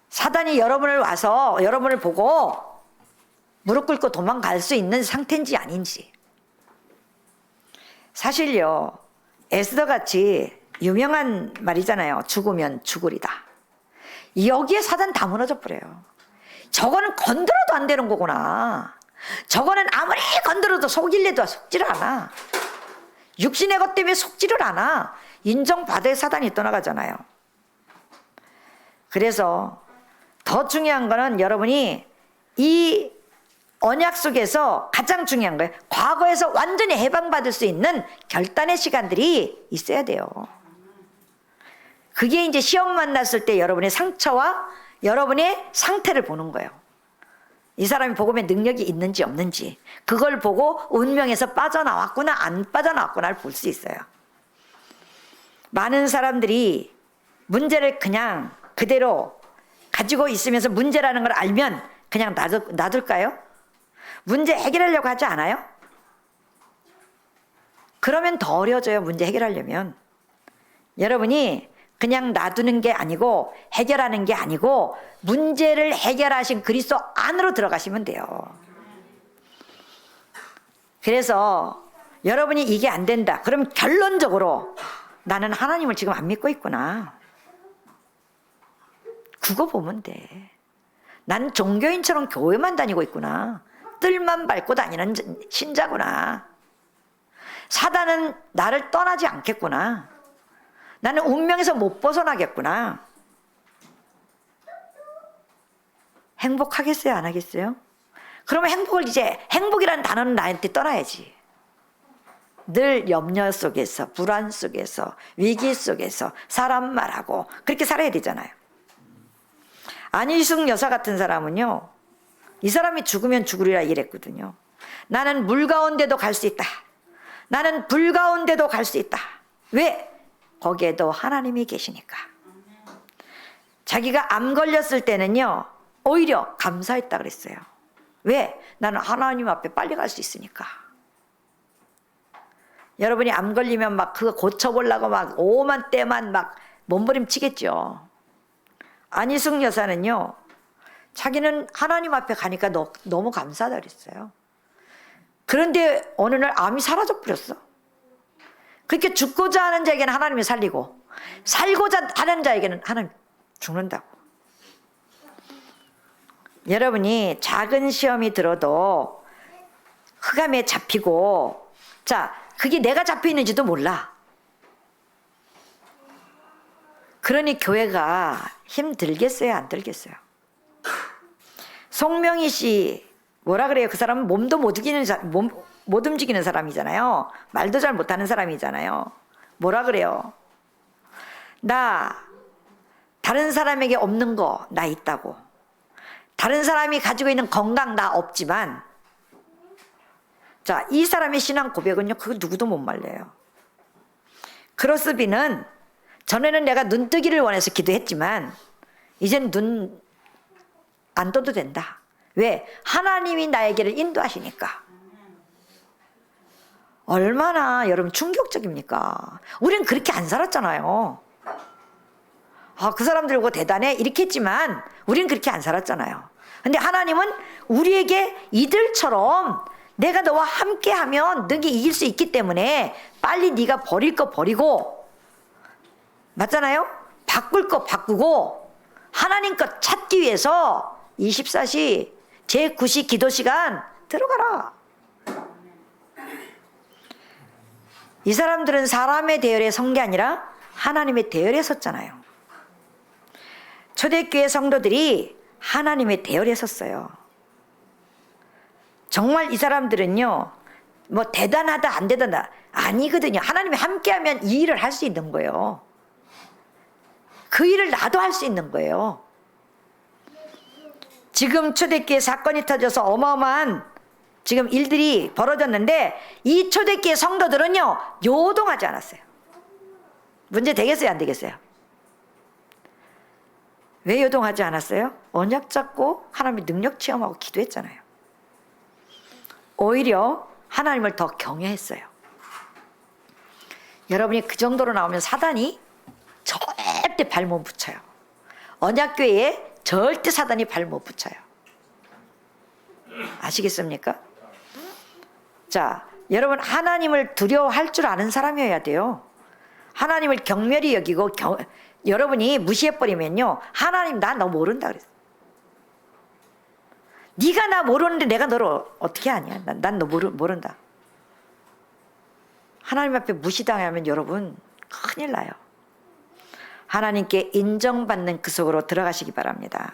사단이 여러분을 와서 여러분을 보고 무릎 꿇고 도망갈 수 있는 상태인지 아닌지. 사실요 에스더같이 유명한 말이잖아요. 죽으면 죽으리다. 여기에 사단 다 무너져 버려요. 저거는 건드려도 안 되는 거구나. 저거는 아무리 건드려도 속일래도 속지를 않아. 육신의 것 때문에 속지를 않아. 인정받을 사단이 떠나가잖아요. 그래서 더 중요한 거는 여러분이 이 언약 속에서 가장 중요한 거예요. 과거에서 완전히 해방받을 수 있는 결단의 시간들이 있어야 돼요. 그게 이제 시험 만났을 때 여러분의 상처와 여러분의 상태를 보는 거예요. 이 사람이 복음의 능력이 있는지 없는지, 그걸 보고 운명에서 빠져나왔구나 안 빠져나왔구나를 볼 수 있어요. 많은 사람들이 문제를 그냥 그대로 가지고 있으면서 문제라는 걸 알면 그냥 놔둘까요? 문제 해결하려고 하지 않아요? 그러면 더 어려워져요. 문제 해결하려면. 여러분이 그냥 놔두는 게 아니고 해결하는 게 아니고 문제를 해결하신 그리스도 안으로 들어가시면 돼요. 그래서 여러분이 이게 안 된다. 그럼 결론적으로 나는 하나님을 지금 안 믿고 있구나. 그거 보면 돼. 난 종교인처럼 교회만 다니고 있구나. 뜰만 밟고 다니는 신자구나. 사단은 나를 떠나지 않겠구나. 나는 운명에서 못 벗어나겠구나. 행복하겠어요? 안 하겠어요? 그러면 행복이라는 단어는 나한테 떠나야지. 늘 염려 속에서, 불안 속에서, 위기 속에서 사람 말하고 그렇게 살아야 되잖아요. 안희숙 여사 같은 사람은요, 이 사람이 죽으면 죽으리라 이랬거든요. 나는 물 가운데도 갈 수 있다. 나는 불 가운데도 갈 수 있다. 왜? 거기에도 하나님이 계시니까. 자기가 암 걸렸을 때는요 오히려 감사했다 그랬어요. 왜? 나는 하나님 앞에 빨리 갈 수 있으니까. 여러분이 암 걸리면 막 그거 고쳐보려고 막 오만 때만 막 몸부림치겠죠. 안희숙 여사는요 자기는 하나님 앞에 가니까 너무 감사하다 그랬어요. 그런데 어느 날 암이 사라져 버렸어. 그렇게 죽고자 하는 자에게는 하나님이 살리고 살고자 하는 자에게는 하나님 죽는다고. 여러분이 작은 시험이 들어도 흑암에 잡히고, 자, 그게 내가 잡혀 있는지도 몰라. 그러니 교회가 힘들겠어요? 안 들겠어요? 송명희 씨 뭐라 그래요? 그 사람은 몸도 못 움직이는 사람이잖아요. 말도 잘 못하는 사람이잖아요. 뭐라 그래요? 나 다른 사람에게 없는 거 나 있다고. 다른 사람이 가지고 있는 건강 나 없지만, 자, 이 사람의 신앙 고백은요 그거 누구도 못 말려요. 크로스비는 전에는 내가 눈 뜨기를 원해서 기도했지만 이제는 눈 안 떠도 된다. 왜? 하나님이 나에게를 인도하시니까. 얼마나 여러분 충격적입니까? 우리는 그렇게 안 살았잖아요. 그 사람들고 대단해 이렇게 했지만 우리는 그렇게 안 살았잖아요. 근데 하나님은 우리에게 이들처럼 내가 너와 함께하면 너에게 이길 수 있기 때문에 빨리 네가 버릴 거 버리고, 맞잖아요? 바꿀 거 바꾸고 하나님 것 찾기 위해서 24시 제9시 기도 시간 들어가라. 이 사람들은 사람의 대열에 선 게 아니라 하나님의 대열에 섰잖아요. 초대교회 성도들이 하나님의 대열에 섰어요. 정말 이 사람들은요 뭐 대단하다 안 대단하다 아니거든요. 하나님이 함께하면 이 일을 할 수 있는 거예요. 그 일을 나도 할 수 있는 거예요. 지금 초대교회 사건이 터져서 어마어마한 지금 일들이 벌어졌는데 이 초대교회 성도들은요 요동하지 않았어요. 문제 되겠어요 안 되겠어요? 왜 요동하지 않았어요? 언약 잡고 하나님의 능력 체험하고 기도했잖아요. 오히려 하나님을 더 경외했어요. 여러분이 그 정도로 나오면 사단이 절대 발 못 붙여요. 언약교회에 절대 사단이 발 못 붙여요. 아시겠습니까? 자, 여러분 하나님을 두려워할 줄 아는 사람이어야 돼요. 하나님을 경멸히 여기고 여러분이 무시해버리면요 하나님 나 너 모른다 그랬어. 네가 나 모르는데 내가 너를 어떻게 아냐. 난 너 모른다. 하나님 앞에 무시당하면 여러분 큰일 나요. 하나님께 인정받는 그 속으로 들어가시기 바랍니다.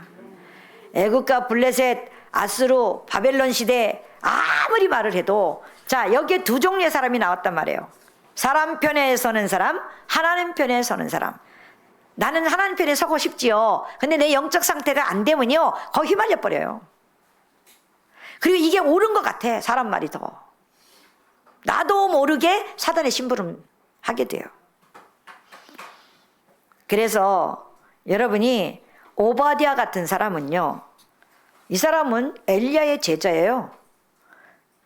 애국과 블레셋, 아수르, 바벨론 시대 아무리 말을 해도 자 여기에 두 종류의 사람이 나왔단 말이에요. 사람 편에 서는 사람, 하나님 편에 서는 사람. 나는 하나님 편에 서고 싶지요. 근데 내 영적 상태가 안 되면요 거기 휘말려 버려요. 그리고 이게 옳은 것 같아. 사람 말이 더. 나도 모르게 사단의 심부름 하게 돼요. 그래서 여러분이 오바댜 같은 사람은요 이 사람은 엘리야의 제자예요.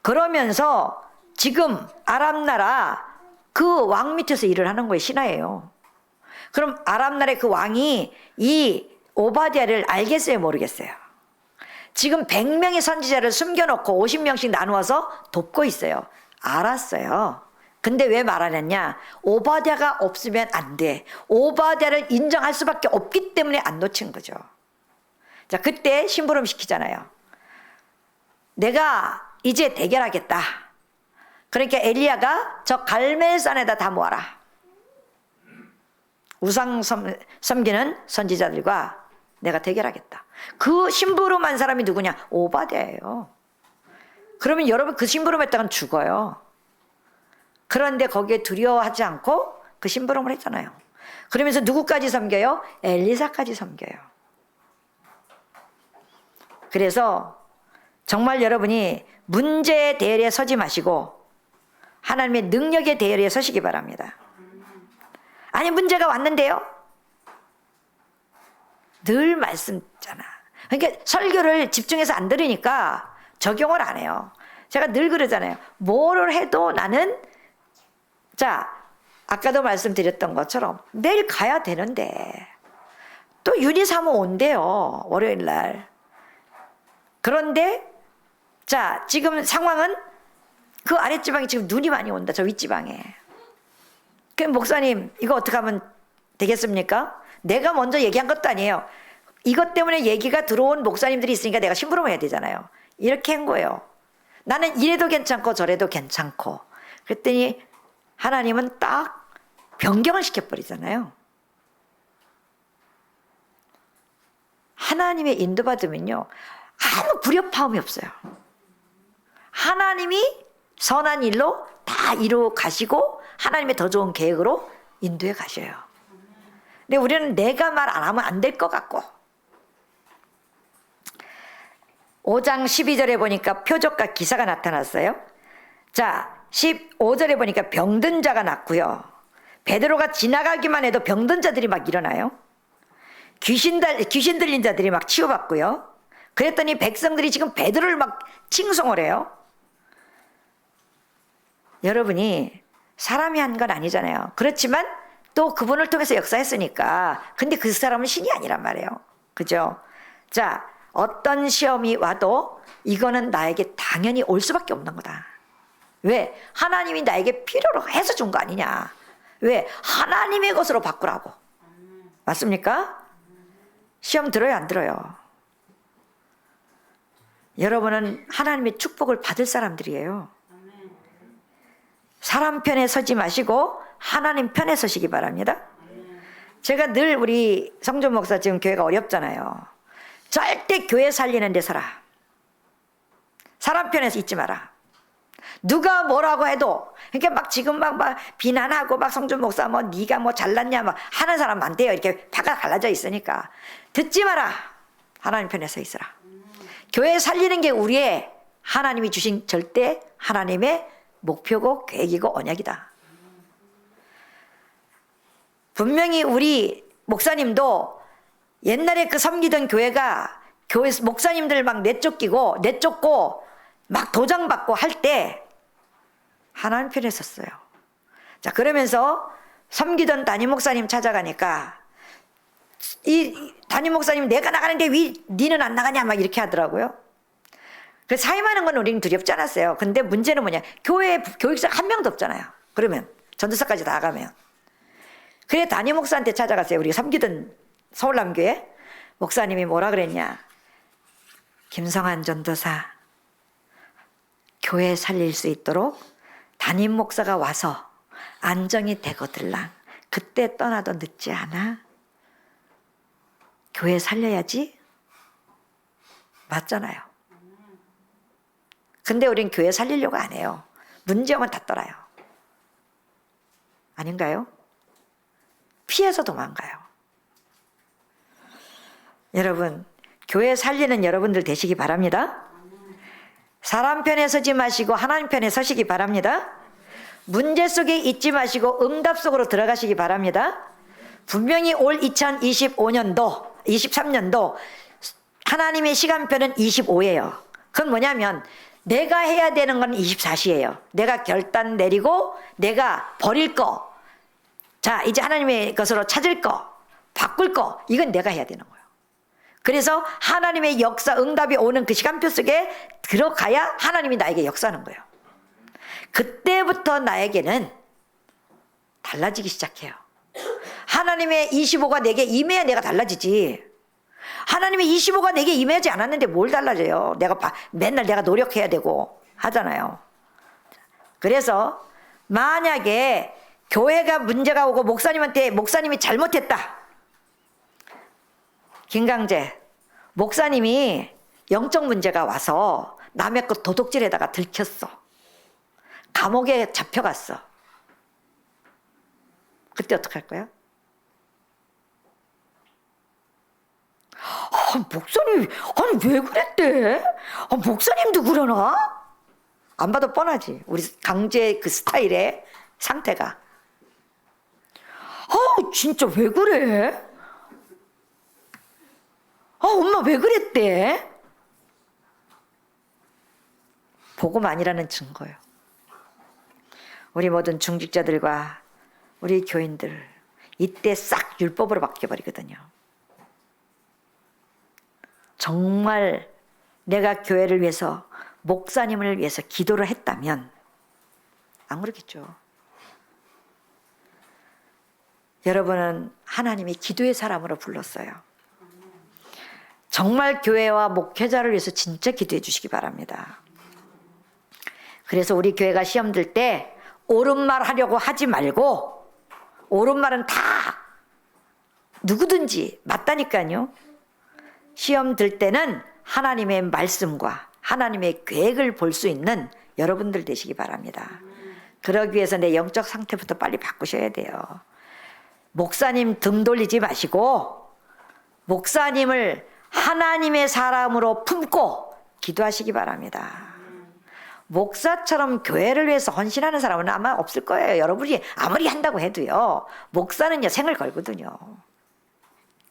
그러면서 지금 아람 나라 그 왕 밑에서 일을 하는 거예요. 신하예요. 그럼 아람 나라의 그 왕이 이 오바댜를 알겠어요 모르겠어요? 지금 100명의 선지자를 숨겨놓고 50명씩 나누어서 돕고 있어요. 알았어요. 근데 왜 말 안 했냐? 오바댜가 없으면 안 돼. 오바댜를 인정할 수밖에 없기 때문에 안 놓친 거죠. 자, 그때 심부름 시키잖아요. 내가 이제 대결하겠다. 그러니까 엘리야가 저 갈멜산에다 다 모아라. 우상 섬기는 선지자들과 내가 대결하겠다. 그 심부름한 사람이 누구냐? 오바댜예요. 그러면 여러분 그 심부름했다간 죽어요. 그런데 거기에 두려워하지 않고 그 심부름을 했잖아요. 그러면서 누구까지 섬겨요? 엘리사까지 섬겨요. 그래서 정말 여러분이 문제의 대열에 서지 마시고 하나님의 능력의 대열에 서시기 바랍니다. 아니 문제가 왔는데요. 늘 말씀잖아. 그러니까 설교를 집중해서 안 들으니까 적용을 안 해요. 제가 늘 그러잖아요. 뭐를 해도 나는 자 아까도 말씀드렸던 것처럼 내일 가야 되는데 또 유리사모 온대요. 월요일 날. 그런데 자 지금 상황은 그 아랫지방에 지금 눈이 많이 온다. 저 윗지방에. 그럼 목사님 이거 어떻게 하면 되겠습니까? 내가 먼저 얘기한 것도 아니에요. 이것 때문에 얘기가 들어온 목사님들이 있으니까 내가 심부름을 해야 되잖아요. 이렇게 한 거예요. 나는 이래도 괜찮고 저래도 괜찮고. 그랬더니 하나님은 딱 변경을 시켜버리잖아요. 하나님의 인도받으면요 아무 불협화음이 없어요. 하나님이 선한 일로 다 이루어 가시고 하나님의 더 좋은 계획으로 인도해 가셔요. 근데 우리는 내가 말 안 하면 안 될 것 같고 5장 12절에 보니까 표적과 기사가 나타났어요. 자 15절에 보니까 병든 자가 났고요. 베드로가 지나가기만 해도 병든 자들이 막 일어나요. 귀신 들린 자들이 막 치유받고요. 그랬더니 백성들이 지금 베드로를 막 칭송을 해요. 여러분이 사람이 한 건 아니잖아요. 그렇지만 또 그분을 통해서 역사했으니까. 근데 그 사람은 신이 아니란 말이에요. 그죠? 자, 어떤 시험이 와도 이거는 나에게 당연히 올 수밖에 없는 거다. 왜? 하나님이 나에게 필요로 해서 준 거 아니냐. 왜? 하나님의 것으로 바꾸라고. 맞습니까? 시험 들어요, 안 들어요? 여러분은 하나님의 축복을 받을 사람들이에요. 사람 편에 서지 마시고 하나님 편에 서시기 바랍니다. 제가 늘 우리 성전 목사 지금 교회가 어렵잖아요. 절대 교회 살리는 데 서라. 사람 편에서 있지 마라. 누가 뭐라고 해도, 그러니까 막 지금 막 비난하고 막 성준 목사 뭐 네가 뭐 잘났냐 막 하는 사람 많대요. 이렇게 파가 갈라져 있으니까. 듣지 마라. 하나님 편에 서 있으라. 교회 살리는 게 우리의 하나님이 주신 절대 하나님의 목표고 계획이고 언약이다. 분명히 우리 목사님도 옛날에 그 섬기던 교회가 교회 목사님들 막 내쫓고 막 도장받고 할 때 하나님 편에 섰어요. 자, 그러면서 섬기던 담임 목사님 찾아가니까 이 담임 목사님 내가 나가는데 왜 니는 안 나가냐 막 이렇게 하더라고요. 그 사임하는 건 우리는 두렵지 않았어요. 근데 문제는 뭐냐, 교회 교육자 한 명도 없잖아요. 그러면 전도사까지 나가면. 그래 담임 목사한테 찾아갔어요. 우리가 섬기던 서울남교회 목사님이 뭐라 그랬냐, 김성환 전도사, 교회 살릴 수 있도록 담임 목사가 와서 안정이 되거들랑 그때 떠나도 늦지 않아. 교회 살려야지. 맞잖아요. 근데 우린 교회 살리려고 안 해요. 문제 오면 다 떠나요. 아닌가요? 피해서 도망가요. 여러분, 교회 살리는 여러분들 되시기 바랍니다. 사람 편에 서지 마시고 하나님 편에 서시기 바랍니다. 문제 속에 있지 마시고 응답 속으로 들어가시기 바랍니다. 분명히 올 2025년도 23년도 하나님의 시간표는 25예요. 그건 뭐냐면 내가 해야 되는 건 24시예요. 내가 결단 내리고 내가 버릴 거, 자 이제 하나님의 것으로 찾을 거, 바꿀 거, 이건 내가 해야 되는 거예요. 그래서 하나님의 역사, 응답이 오는 그 시간표 속에 들어가야 하나님이 나에게 역사하는 거예요. 그때부터 나에게는 달라지기 시작해요. 하나님의 25가 내게 임해야 내가 달라지지. 하나님의 25가 내게 임하지 않았는데 뭘 달라져요. 맨날 내가 노력해야 되고 하잖아요. 그래서 만약에 교회가 문제가 오고 목사님이 잘못했다. 김강재 목사님이 영적 문제가 와서 남의 것 도둑질에다가 들켰어. 감옥에 잡혀갔어. 그때 어떡할 거야? 목사님, 아니 왜 그랬대? 목사님도 그러나? 안 봐도 뻔하지. 우리 강제 그 스타일의 상태가. 진짜 왜 그래? 엄마 왜 그랬대? 복음 아니라는 증거예요. 우리 모든 중직자들과 우리 교인들 이때 싹 율법으로 바뀌어버리거든요. 정말 내가 교회를 위해서 목사님을 위해서 기도를 했다면 안 그렇겠죠. 여러분은 하나님이 기도의 사람으로 불렀어요. 정말 교회와 목회자를 위해서 진짜 기도해 주시기 바랍니다. 그래서 우리 교회가 시험 들 때 옳은 말 하려고 하지 말고, 옳은 말은 다 누구든지 맞다니까요. 시험 들 때는 하나님의 말씀과 하나님의 계획을 볼 수 있는 여러분들 되시기 바랍니다. 그러기 위해서 내 영적 상태부터 빨리 바꾸셔야 돼요. 목사님 등 돌리지 마시고 목사님을 하나님의 사람으로 품고 기도하시기 바랍니다. 목사처럼 교회를 위해서 헌신하는 사람은 아마 없을 거예요. 여러분이 아무리 한다고 해도요. 목사는요 생을 걸거든요.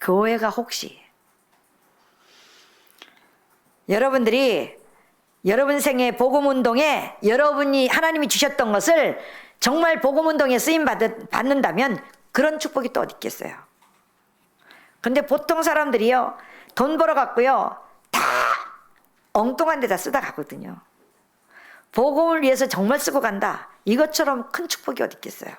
교회가 혹시 여러분들이 여러분 생의 복음운동에 여러분이 하나님이 주셨던 것을 정말 복음운동에 쓰임 받는다면 그런 축복이 또 어디 있겠어요. 근데 보통 사람들이요 돈 벌어 갖고요 다 엉뚱한 데다 쓰다 가거든요. 복음을 위해서 정말 쓰고 간다, 이것처럼 큰 축복이 어디 있겠어요.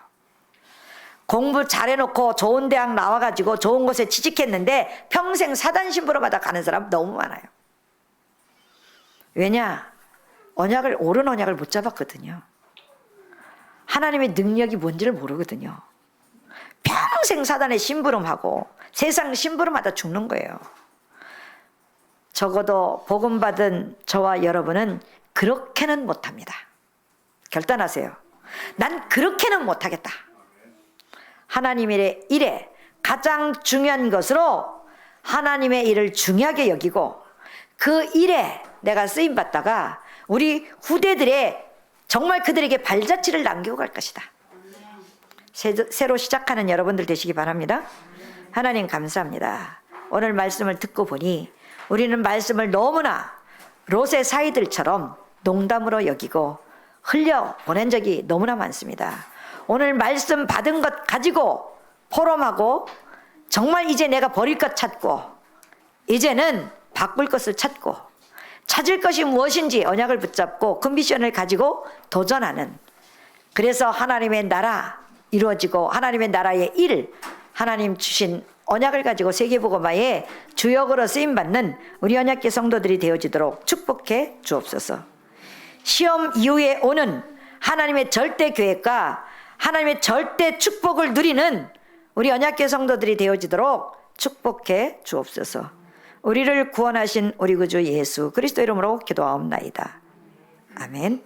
공부 잘해놓고 좋은 대학 나와가지고 좋은 곳에 취직했는데 평생 사단 신부로 받아 가는 사람 너무 많아요. 왜냐? 옳은 언약을 못 잡았거든요. 하나님의 능력이 뭔지를 모르거든요. 평생 사단의 심부름하고 세상 심부름하다 죽는 거예요. 적어도 복음 받은 저와 여러분은 그렇게는 못합니다. 결단하세요. 난 그렇게는 못하겠다. 하나님의 일에 가장 중요한 것으로 하나님의 일을 중요하게 여기고 그 일에 내가 쓰임받다가 우리 후대들의 정말 그들에게 발자취를 남기고 갈 것이다. 새로 시작하는 여러분들 되시기 바랍니다. 하나님 감사합니다. 오늘 말씀을 듣고 보니 우리는 말씀을 너무나 롯의 사이들처럼 농담으로 여기고 흘려보낸 적이 너무나 많습니다. 오늘 말씀 받은 것 가지고 포럼하고 정말 이제 내가 버릴 것 찾고 이제는 바꿀 것을 찾고 찾을 것이 무엇인지 언약을 붙잡고 컨비션을 가지고 도전하는, 그래서 하나님의 나라 이루어지고 하나님의 나라의 일, 하나님 주신 언약을 가지고 세계복음화의 주역으로 쓰임받는 우리 언약계 성도들이 되어지도록 축복해 주옵소서. 시험 이후에 오는 하나님의 절대 계획과 하나님의 절대 축복을 누리는 우리 언약계 성도들이 되어지도록 축복해 주옵소서. 우리를 구원하신 우리 구주 예수 그리스도 이름으로 기도하옵나이다. 아멘.